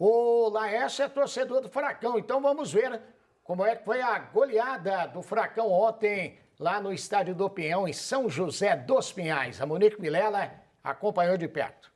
O Laércio é torcedor do Furacão, então vamos ver como é que foi a goleada do Furacão ontem lá no Estádio do Pinhão, em São José dos Pinhais. A Monique Vilela acompanhou de perto.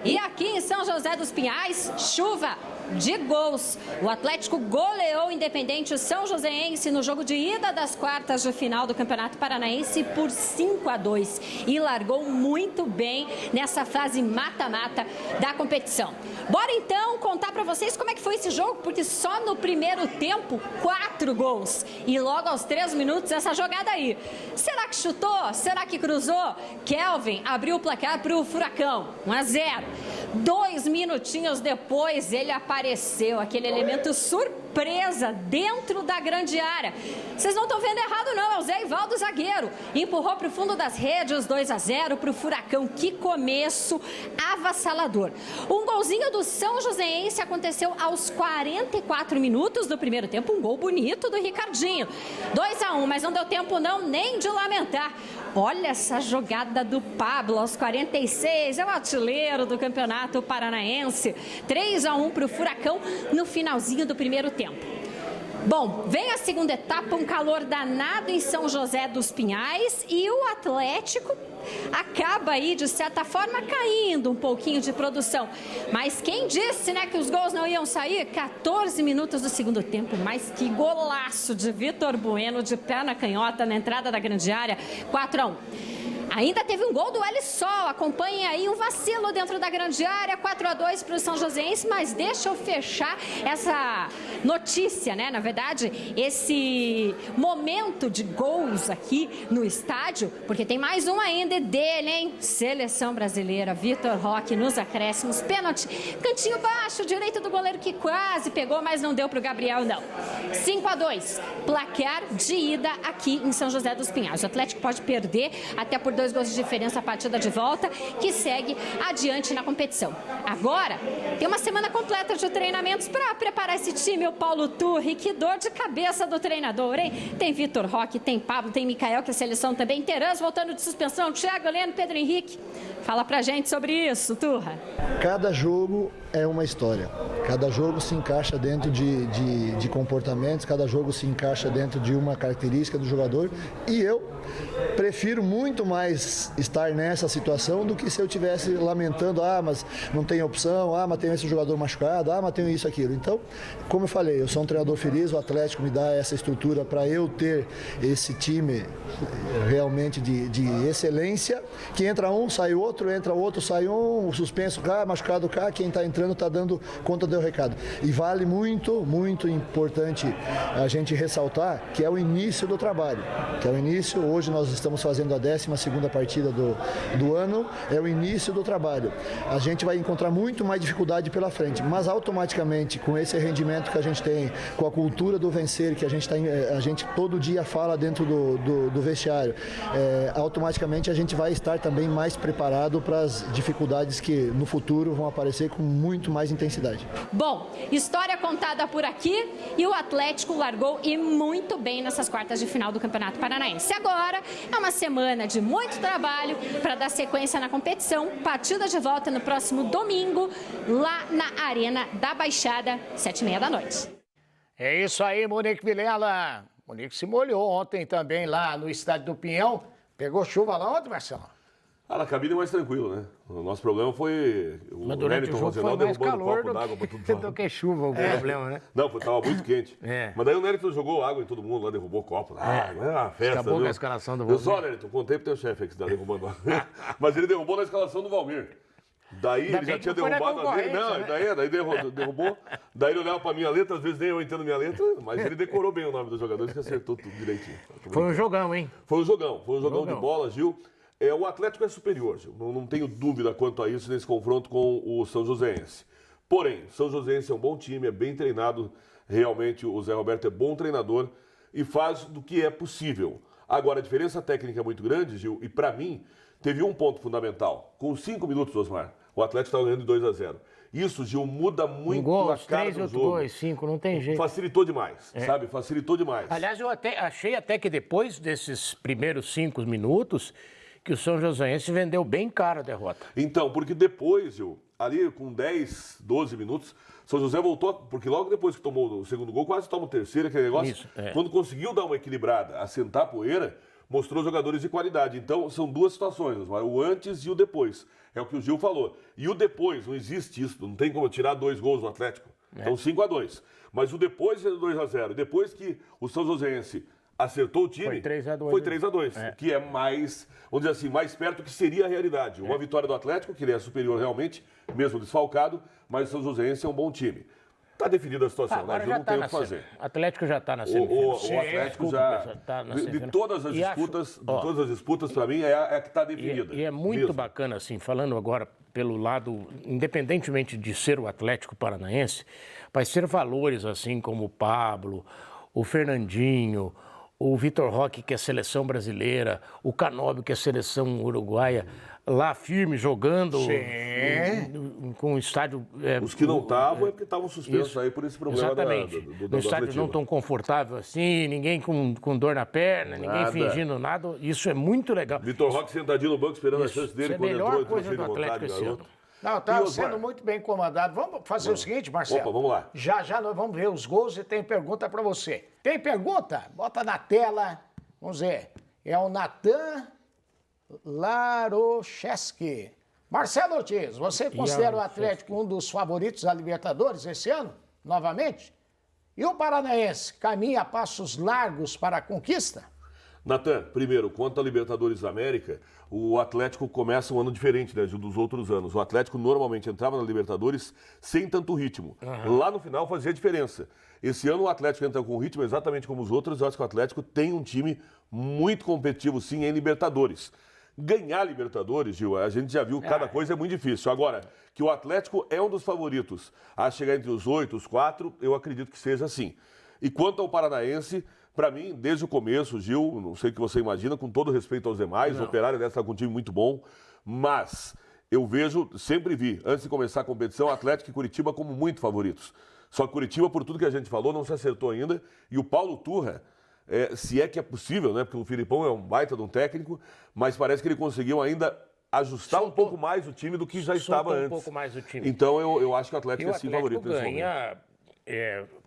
E aqui em São José dos Pinhais, chuva de gols. O Atlético goleou o Independente São Joséense no jogo de ida das quartas de final do Campeonato Paranaense por 5-2 e largou muito bem nessa fase mata-mata da competição. Bora então contar pra vocês como é que foi esse jogo, porque só no primeiro tempo, 4 gols. E logo aos 3 minutos, essa jogada aí. Será que chutou? Será que cruzou? Kelvin abriu o placar pro Furacão, 1-0. 2 minutinhos depois, ele apareceu, aquele elemento surpresa dentro da grande área. Vocês não estão vendo errado não, é o Zé Ivaldo, zagueiro. Empurrou para o fundo das redes, 2-0 para o Furacão. Que começo avassalador. Um golzinho do São Joséense aconteceu aos 44 minutos do primeiro tempo. Um gol bonito do Ricardinho. 2-1, mas não deu tempo não nem de lamentar. Olha essa jogada do Pablo aos 46, é o artilheiro do Campeonato Paranaense. 3-1 para o Furacão no finalzinho do primeiro tempo. Bom, vem a segunda etapa, um calor danado em São José dos Pinhais e o Atlético acaba aí, de certa forma, caindo um pouquinho de produção. Mas quem disse, né, que os gols não iam sair? 14 minutos do segundo tempo, mas que golaço de Vitor Bueno, de perna canhota na entrada da grande área, 4-1. Ainda teve um gol do Elisol, acompanhe aí um vacilo dentro da grande área, 4-2 para o São Joséense, mas deixa eu fechar essa notícia, né? Na verdade, esse momento de gols aqui no estádio, porque tem mais um ainda dele, hein? Seleção brasileira, Vitor Roque nos acréscimos, pênalti, cantinho baixo, direito do goleiro que quase pegou, mas não deu para o Gabriel, não. 5-2, placar de ida aqui em São José dos Pinhais. O Atlético pode perder até por 2 gols de diferença a partida de volta, que segue adiante na competição. Agora, tem uma semana completa de treinamentos para preparar esse time. O Paulo Turri, que dor de cabeça do treinador, hein? Tem Vitor Roque, tem Pablo, tem Mikael, que a seleção também. Terãs voltando de suspensão, Thiago Heleno, Pedro Henrique. Fala pra gente sobre isso, Turra. Cada jogo é uma história. Cada jogo se encaixa dentro de comportamentos, cada jogo se encaixa dentro de uma característica do jogador. E eu prefiro muito mais estar nessa situação do que se eu estivesse lamentando, mas não tem opção, mas tem esse jogador machucado, mas tem isso, aquilo. Então, como eu falei, eu sou um treinador feliz, o Atlético me dá essa estrutura para eu ter esse time realmente de excelência, que entra um, sai outro, entra outro, sai um, suspenso cá, machucado cá, quem está entrando está dando conta do recado. E vale muito, muito importante a gente ressaltar que é o início do trabalho, que é o início. Hoje nós estamos fazendo a 12ª partida do ano, é o início do trabalho. A gente vai encontrar muito mais dificuldade pela frente, mas automaticamente com esse rendimento que a gente tem, com a cultura do vencer, que a gente todo dia fala dentro do vestiário, automaticamente a gente vai estar também mais preparado para as dificuldades que no futuro vão aparecer com muito mais intensidade. Bom, história contada por aqui e o Atlético largou e muito bem nessas quartas de final do Campeonato Paranaense. Agora é uma semana de muito trabalho para dar sequência na competição. Partida de volta no próximo domingo, lá na Arena da Baixada, 7h30 da noite. É isso aí, Monique Vilela. Monique se molhou ontem também lá no Estádio do Pinhão. Pegou chuva lá ontem, Marcelo? Na cabine é mais tranquilo, né? O nosso problema foi Mas durante o jogo foi mais calor do que chuva o problema, né? Não, estava muito quente. Mas daí o Nélito jogou água em todo mundo lá, derrubou copo. É uma festa. Acabou com a escalação do Valmir. Eu só, Nélito, contei pro teu chefe que você tá derrubando água. Mas ele derrubou na escalação do Valmir. Daí ele já tinha derrubado a dele. Não, né? daí derrubou. Daí ele olhava pra minha letra, às vezes nem eu entendo minha letra, mas ele decorou bem o nome dos jogadores, que acertou tudo direitinho. Foi um jogão, hein? Foi um jogão de bola, Gil. O Atlético é superior, Gil. Não tenho dúvida quanto a isso nesse confronto com o São Joséense. Porém, o São Joséense é um bom time, é bem treinado. Realmente, o Zé Roberto é bom treinador e faz do que é possível. Agora, a diferença técnica é muito grande, Gil, e para mim, teve um ponto fundamental. Com 5 minutos, Osmar, o Atlético estava ganhando de 2-0. Isso, Gil, muda muito a cara do jogo. 3, 5, não tem jeito. Facilitou demais, sabe? Facilitou demais. Aliás, eu achei até que depois desses primeiros 5 minutos, que o São Joséense vendeu bem caro a derrota. Então, porque depois, Gil, ali com 10, 12 minutos, São José voltou, porque logo depois que tomou o segundo gol, quase toma o terceiro, aquele negócio. Isso, Quando conseguiu dar uma equilibrada, assentar a poeira, mostrou jogadores de qualidade. Então, são duas situações, o antes e o depois. É o que o Gil falou. E o depois, não existe isso, não tem como tirar 2 gols do Atlético. Então, 5-2. Mas o depois é 2-0. Depois que o São Joséense acertou o time, foi 3-2. Foi 3-2, que é mais, vamos dizer assim, mais perto que seria a realidade. Uma vitória do Atlético, que ele é superior realmente, mesmo desfalcado, mas o São Joséense é um bom time. Está definida a situação, agora né? Eu não tenho o que fazer. O Atlético já está na semifinal. O Atlético já tá na de todas as disputas, todas as disputas, para mim, é a que está definida. E é muito bacana, assim, falando agora pelo lado, independentemente de ser o Atlético Paranaense, vai ser valores assim como o Pablo, o Fernandinho, o Vitor Roque, que é seleção brasileira, o Canóbio, que é seleção uruguaia, lá firme, jogando com o estádio... Os que não estavam é porque estavam suspensos aí por esse problema exatamente. do no estádio não tão confortável assim, ninguém com dor na perna, ninguém fingindo nada. Isso é muito legal. Vitor Roque sentadinho no banco esperando a chance dele quando entrou. Isso é a melhor coisa do Atlético esse ano. Não, está sendo muito bem comandado. Vamos fazer o seguinte, Marcelo. Opa, vamos lá. Já nós vamos ver os gols e tem pergunta para você. Tem pergunta? Bota na tela. Vamos ver. É o Natan Larocheski. Marcelo Ortiz, você considera o Atlético um dos favoritos da Libertadores esse ano? Novamente? E o Paranaense caminha a passos largos para a conquista? Natan, primeiro, quanto à Libertadores da América, o Atlético começa um ano diferente, né, dos outros anos. O Atlético normalmente entrava na Libertadores sem tanto ritmo. Lá no final fazia diferença. Esse ano o Atlético entra com ritmo exatamente como os outros. Eu acho que o Atlético tem um time muito competitivo, sim, em Libertadores. Ganhar Libertadores, Gil, a gente já viu, cada coisa é muito difícil. Agora, que o Atlético é um dos favoritos a chegar entre os 8, os 4, eu acredito que seja assim. E quanto ao Paranaense, para mim, desde o começo, Gil, não sei o que você imagina, com todo respeito aos demais, o Operário deve estar com um time muito bom, mas eu vejo, sempre vi, antes de começar a competição, Atlético e Curitiba como muito favoritos. Só que Curitiba, por tudo que a gente falou, não se acertou ainda, e o Paulo Turra, se é que é possível, né? Porque o Filipão é um baita de um técnico, mas parece que ele conseguiu ainda ajustar um pouco mais o time do que já estava antes. Um pouco mais o time. Então eu acho que o Atlético é sim favorito nesse momento. Ganha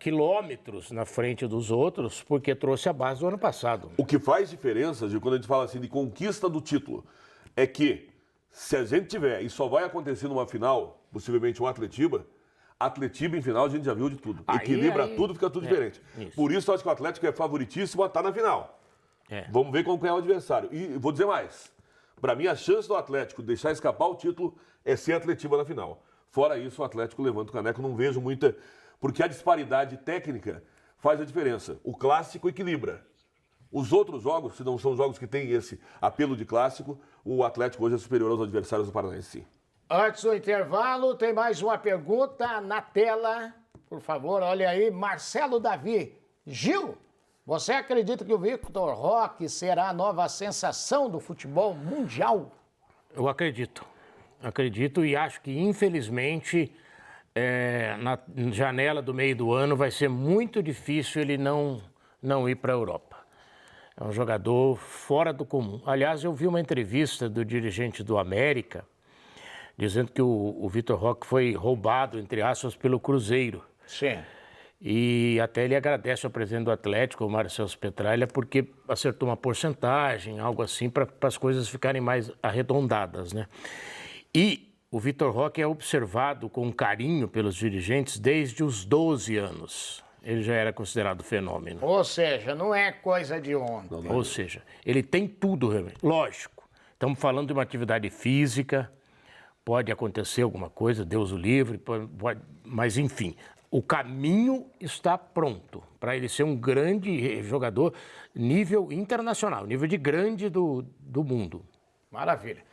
quilômetros na frente dos outros porque trouxe a base do ano passado. O que faz diferença, Gil, quando a gente fala assim de conquista do título, é que se a gente tiver, e só vai acontecer numa final, possivelmente um Atletiba em final a gente já viu de tudo. Equilibra tudo, fica tudo diferente. Isso. Por isso eu acho que o Atlético é favoritíssimo a estar na final. Vamos ver como é o adversário. E vou dizer mais. Para mim, a chance do Atlético deixar escapar o título é ser Atletiba na final. Fora isso, o Atlético levanta o caneco. Não vejo muita... Porque a disparidade técnica faz a diferença. O clássico equilibra. Os outros jogos, se não são jogos que têm esse apelo de clássico, o Atlético hoje é superior aos adversários do Paranaense, sim. Antes do intervalo, tem mais uma pergunta na tela. Por favor, olha aí. Marcelo Davi. Gil, você acredita que o Vitor Roque será a nova sensação do futebol mundial? Eu acredito. Acredito e acho que, infelizmente, na janela do meio do ano vai ser muito difícil ele não ir para a Europa. É um jogador fora do comum. Aliás, eu vi uma entrevista do dirigente do América dizendo que o Vitor Roque foi roubado, entre aspas, pelo Cruzeiro. Sim. E até ele agradece ao presidente do Atlético, o Marcelo Petralha, porque acertou uma porcentagem, algo assim, para as coisas ficarem mais arredondadas, né? E o Vitor Roque é observado com carinho pelos dirigentes desde os 12 anos. Ele já era considerado fenômeno. Ou seja, não é coisa de ontem. Ou seja, ele tem tudo, realmente. Lógico, estamos falando de uma atividade física, pode acontecer alguma coisa, Deus o livre, mas enfim, o caminho está pronto para ele ser um grande jogador nível internacional, nível de grande do mundo. Maravilha.